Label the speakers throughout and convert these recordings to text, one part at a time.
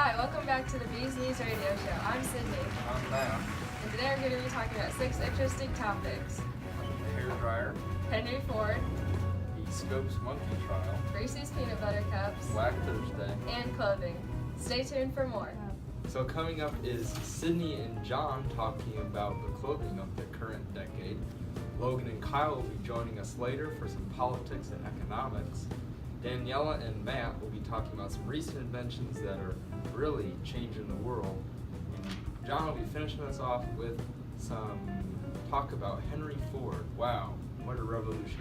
Speaker 1: Hi, welcome back to the Bees News Radio Show. I'm Sydney.
Speaker 2: I'm Matt.
Speaker 1: And today we're going to be talking about 6 interesting topics.
Speaker 2: Hair dryer,
Speaker 1: Henry Ford,
Speaker 2: the Scopes Monkey Trial,
Speaker 1: Reese's Peanut Butter Cups,
Speaker 2: Black Thursday.
Speaker 1: and clothing. Stay tuned for more.
Speaker 2: So coming up is Sydney and John talking about the clothing of the current decade. Logan and Kyle will be joining us later for some politics and economics. Daniela and Matt will be talking about some recent inventions that are really changing the world. And John will be finishing us off with some talk about Henry Ford. Wow, what a revolution.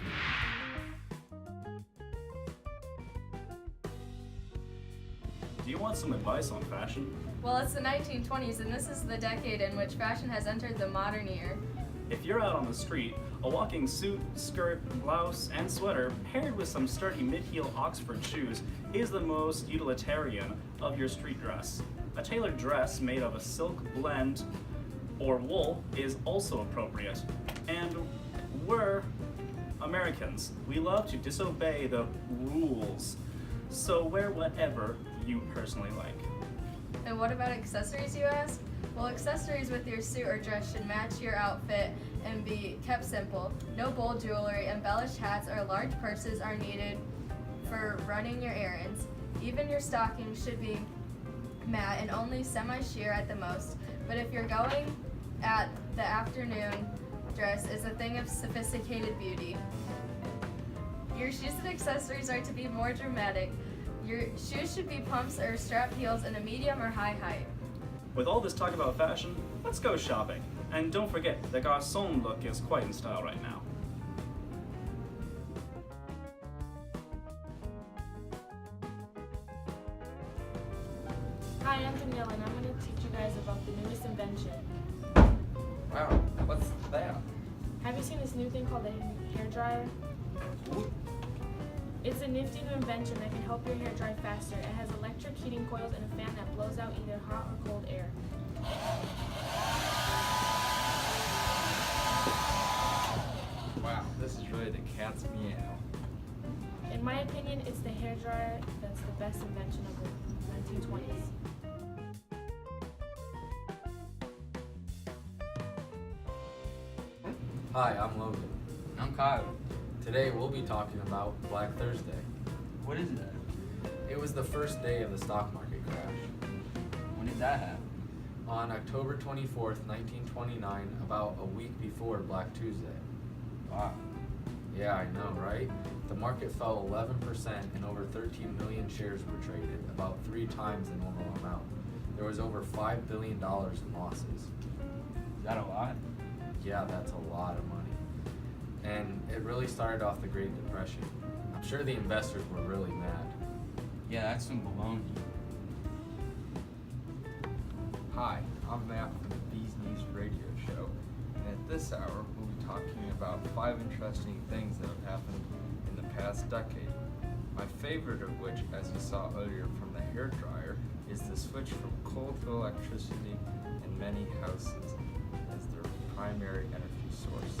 Speaker 3: Do you want some advice on fashion?
Speaker 1: Well, it's the 1920s, and this is the decade in which fashion has entered the modern era.
Speaker 3: If you're out on the street, a walking suit, skirt, blouse, and sweater paired with some sturdy mid-heel Oxford shoes is the most utilitarian of your street dress. A tailored dress made of a silk blend or wool is also appropriate. And we're Americans. We love to disobey the rules. So wear whatever you personally like.
Speaker 1: And what about accessories, you ask? Well, accessories with your suit or dress should match your outfit and be kept simple. No bold jewelry, embellished hats, or large purses are needed for running your errands. Even your stockings should be matte and only semi-sheer at the most. But if you're going at the afternoon, dress is a thing of sophisticated beauty. Your shoes and accessories are to be more dramatic. Your shoes should be pumps or strap heels in a medium or high height.
Speaker 3: With all this talk about fashion, let's go shopping. And don't forget, the garçon look is quite in style right now.
Speaker 4: Hi, I'm Daniela, and I'm going to teach you guys about the newest invention.
Speaker 2: Wow, what's that?
Speaker 4: Have you seen this new thing called a hair dryer?
Speaker 2: Ooh.
Speaker 4: It's a nifty new invention that can help your hair dry faster. It has electric heating coils and a fan that blows out either hot or cold air.
Speaker 2: Wow, this is really the cat's meow.
Speaker 4: In my opinion, it's the hair dryer that's the best invention of the 1920s.
Speaker 5: Hi, I'm Logan.
Speaker 6: I'm Kyle.
Speaker 5: Today we'll be talking about Black Thursday.
Speaker 6: What is that?
Speaker 5: It was the first day of the stock market crash.
Speaker 6: When did that happen?
Speaker 5: On October 24th, 1929, about a week before Black Tuesday.
Speaker 6: Wow.
Speaker 5: Yeah, I know, right? The market fell 11% and over 13 million shares were traded, about 3 times the normal amount. There was over $5 billion in losses.
Speaker 6: Is that a lot?
Speaker 5: Yeah, that's a lot of money. And it really started off the Great Depression. I'm sure the investors were really mad.
Speaker 6: Yeah, that's some baloney.
Speaker 2: Hi, I'm Matt from the Bees News Radio Show, and at this hour we'll be talking about 5 interesting things that have happened in the past decade. My favorite of which, as you saw earlier from the hair dryer, is the switch from coal to electricity in many houses as their primary energy source.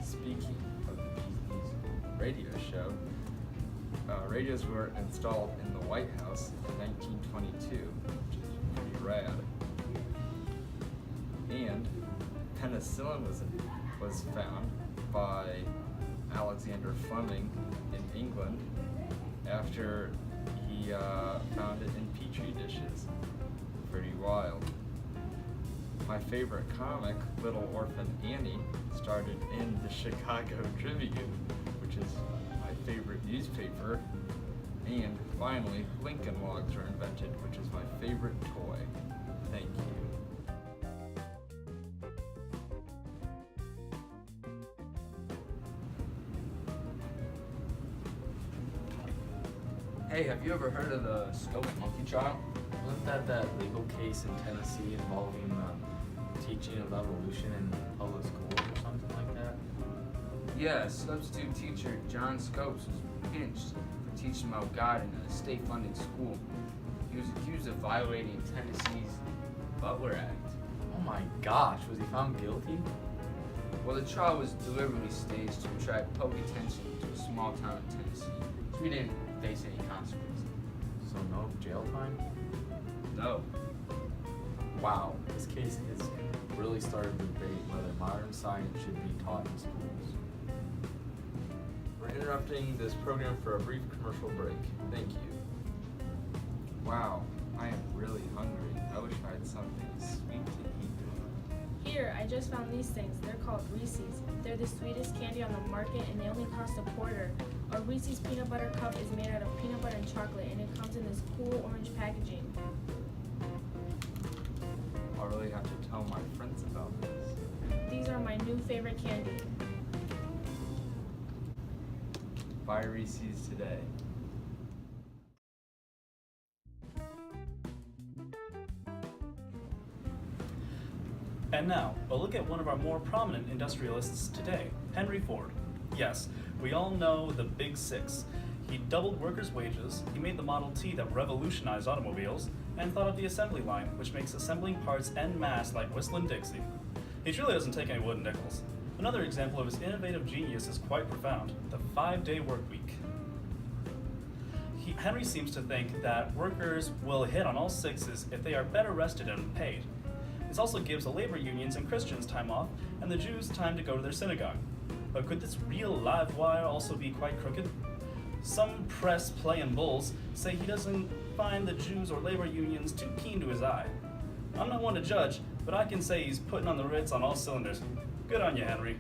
Speaker 2: Speaking of the Bees News Radio Show, radios were installed in the White House in 1922, which is pretty rad. And penicillin was found by Alexander Fleming in England after he found it in petri dishes. Pretty wild. My favorite comic, Little Orphan Annie, started in the Chicago Tribune, which is my favorite newspaper. And finally, Lincoln Logs were invented, which is my favorite toy. Thank you.
Speaker 6: Hey, have you ever heard of the Scopes Monkey Trial?
Speaker 5: Wasn't that legal case in Tennessee involving teaching of evolution in public schools or something like that?
Speaker 7: Yeah, substitute teacher John Scopes was pinched for teaching about God in a state-funded school. He was accused of violating Tennessee's Butler Act.
Speaker 5: Oh my gosh, was he found guilty?
Speaker 7: Well, the trial was deliberately staged to attract public attention to a small town in Tennessee, so he didn't face any consequences.
Speaker 5: So no jail time?
Speaker 6: know.
Speaker 5: Wow, this case has really started the debate whether modern science should be taught in schools.
Speaker 2: We're interrupting this program for a brief commercial break. Thank you. Wow, I am really hungry. I wish I had something sweet to eat.
Speaker 4: Here, I just found these things. They're called Reese's. They're the sweetest candy on the market and they only cost $0.25. A Reese's peanut butter cup is made out of peanut butter and chocolate and it comes in this cool orange packaging.
Speaker 2: I'll really have to tell my friends about this.
Speaker 4: These are my new favorite candy.
Speaker 2: Buy Reese's today.
Speaker 3: And now, a look at one of our more prominent industrialists today, Henry Ford. Yes, we all know the Big Six. He doubled workers' wages, he made the Model T that revolutionized automobiles, and thought of the assembly line, which makes assembling parts en masse like Whistlin' Dixie. He truly doesn't take any wooden nickels. Another example of his innovative genius is quite profound, the 5-day work week. Henry seems to think that workers will hit on all sixes if they are better rested and paid. This also gives the labor unions and Christians time off, and the Jews time to go to their synagogue. But could this real live wire also be quite crooked? Some press playing bulls say he doesn't find the Jews or labor unions too keen to his eye. I'm not one to judge, but I can say he's putting on the Ritz on all cylinders. Good on you, Henry.